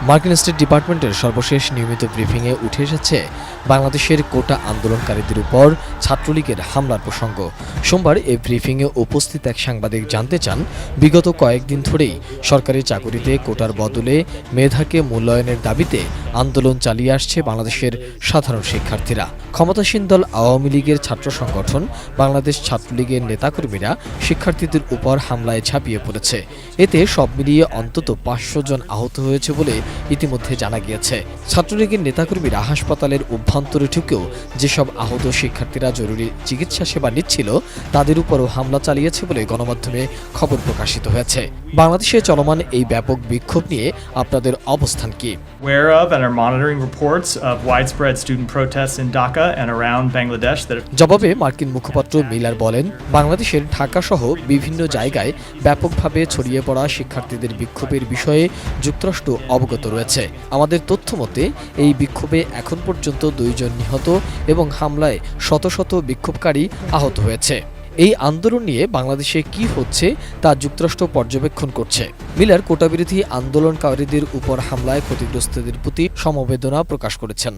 মার্কিন স্টেট ডিপার্টমেন্টের সর্বশেষ নিয়মিত ব্রিফিংয়ে উঠে এসেছে বাংলাদেশের কোটা আন্দোলনকারীদের উপর ছাত্রলীগের হামলার প্রসঙ্গ। সোমবার এই ব্রিফিংয়ে উপস্থিত এক সাংবাদিক জানতে চান, বিগত কয়েকদিন ধরেই সরকারি চাকুরিতে কোটার বদলে মেধাকে মূল্যায়নের দাবিতে আন্দোলন চালিয়ে আসছে বাংলাদেশের সাধারণ শিক্ষার্থীরা। ক্ষমতাসীন দল আওয়ামী লীগের ছাত্র সংগঠন বাংলাদেশ ছাত্রলীগের নেতাকর্মীরা শিক্ষার্থীদের উপর হামলায় ঝাঁপিয়ে পড়েছে। এতে সব মিলিয়ে অন্তত 500 জন আহত হয়েছে বলে ইতিমধ্যে জানা গিয়েছে। ছাত্রলীগের নেতাকর্মীরা হাসপাতালের অভ্যন্তরে ঢুকেও যেসব আহত শিক্ষার্থীরা জরুরি চিকিৎসা সেবা নিচ্ছিল তাদের উপরও হামলা চালিয়েছে বলে গণমাধ্যমে খবর প্রকাশিত হয়েছে। বাংলাদেশে চলমান এই ব্যাপক বিক্ষোভ নিয়ে আপনাদের অবস্থান কি? Aware of and are monitoring reports of widespread student protests in Dhaka and around Bangladesh that জবাবে মার্কিন মুখপাত্র মিলার বলেন, বাংলাদেশের ঢাকা সহ বিভিন্ন জায়গায় ব্যাপকভাবে ছড়িয়ে পড়া শিক্ষার্থীদের বিক্ষোভের বিষয়ে যুক্তরাষ্ট্র অবগত রয়েছে। আমাদের তথ্য মতে এই বিক্ষোভে এখন পর্যন্ত 2 জন নিহত এবং হামলায় শত শত বিক্ষোভকারী আহত হয়েছে। এই আন্দোলন নিয়ে বাংলাদেশে কি হচ্ছে তা যুক্তরাষ্ট্র পর্যবেক্ষণ করছে। মিলার কোটাবিরোধী আন্দোলনকারীদের উপর হামলায় ক্ষতিগ্রস্তদের প্রতি সমবেদনা প্রকাশ করেছেন।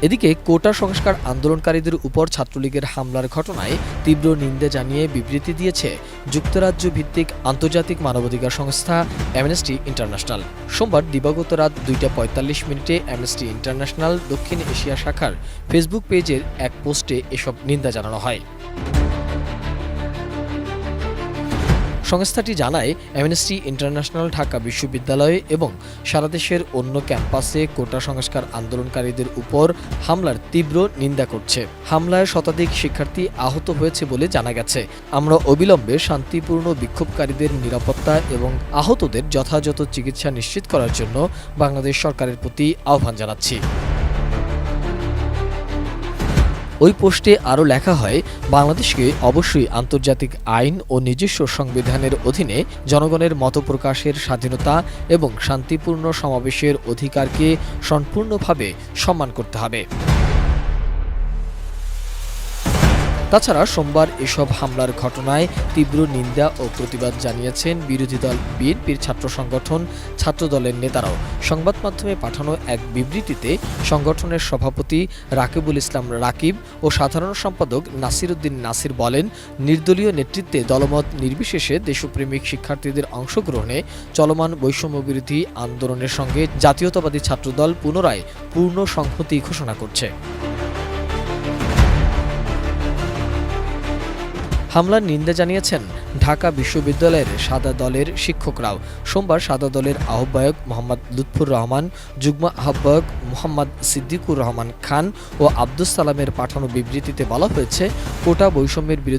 এদিকে কোটা সংস্কার আন্দোলনকারীদের উপর ছাত্রলীগের হামলার ঘটনায় তীব্র নিন্দা জানিয়ে বিবৃতি দিয়েছে যুক্তরাজ্য ভিত্তিক আন্তর্জাতিক মানবাধিকার সংস্থা অ্যামনেস্টি ইন্টারন্যাশনাল। সোমবার দিবাগত রাত 2:45 অ্যামনেস্টি ইন্টারন্যাশনাল দক্ষিণ এশিয়া শাখার ফেসবুক পেজের এক পোস্টে এসব নিন্দা জানানো হয়। সংস্থাটি জানায়, অ্যামনেস্টি ইন্টারন্যাশনাল ঢাকা বিশ্ববিদ্যালয় এবং সারা দেশের অন্য ক্যাম্পাসে কোটা সংস্কার আন্দোলনকারীদের উপর হামলার তীব্র নিন্দা করছে। হামলায় শতাধিক শিক্ষার্থী আহত হয়েছে বলে জানা গেছে। আমরা অবিলম্বে শান্তিপূর্ণ বিক্ষোভকারীদের নিরাপত্তা এবং আহতদের যথাযথ চিকিৎসা নিশ্চিত করার জন্য বাংলাদেশ সরকারের প্রতি আহ্বান জানাচ্ছি। ওই পোস্টে আরও লেখা হয়, বাংলাদেশকে অবশ্যই আন্তর্জাতিক আইন ও নিজস্ব সংবিধানের অধীনে জনগণের মতপ্রকাশের স্বাধীনতা এবং শান্তিপূর্ণ সমাবেশের অধিকারকে সম্পূর্ণভাবে সম্মান করতে হবে। তাছাড়া সোমবার এসব হামলার ঘটনায় তীব্র নিন্দা ও প্রতিবাদ জানিয়েছেন বিরোধী দল বিএনপির ছাত্র সংগঠন ছাত্রদলের নেতারাও। সংবাদ মাধ্যমে পাঠানো এক বিবৃতিতে সংগঠনের সভাপতি রাকিবুল ইসলাম রাকিব ও সাধারণ সম্পাদক নাসির উদ্দিন নাসির বলেন, নির্দলীয় নেতৃত্বে দলমত নির্বিশেষে দেশপ্রেমিক শিক্ষার্থীদের অংশগ্রহণে চলমান বৈষম্যবিরোধী আন্দোলনের সঙ্গে জাতীয়তাবাদী ছাত্রদল পুনরায় পূর্ণ সংহতি ঘোষণা করছে। হামলার নিন্দা জানিয়েছেন ঢাকা বিশ্ববিদ্যালয়ের সাদা দলের শিক্ষকরাও। সোমবার সাদা দলের আহ্বায়ক মোহাম্মদ লুৎফুর রহমান, যুগ্ম আহ্বায়ক মোহাম্মদ সিদ্দিকুর রহমান খান ও আব্দুস সালামের পাঠানো বিবৃতিতে বলা হয়েছে, কোটা বৈষম্যের বিরুদ্ধে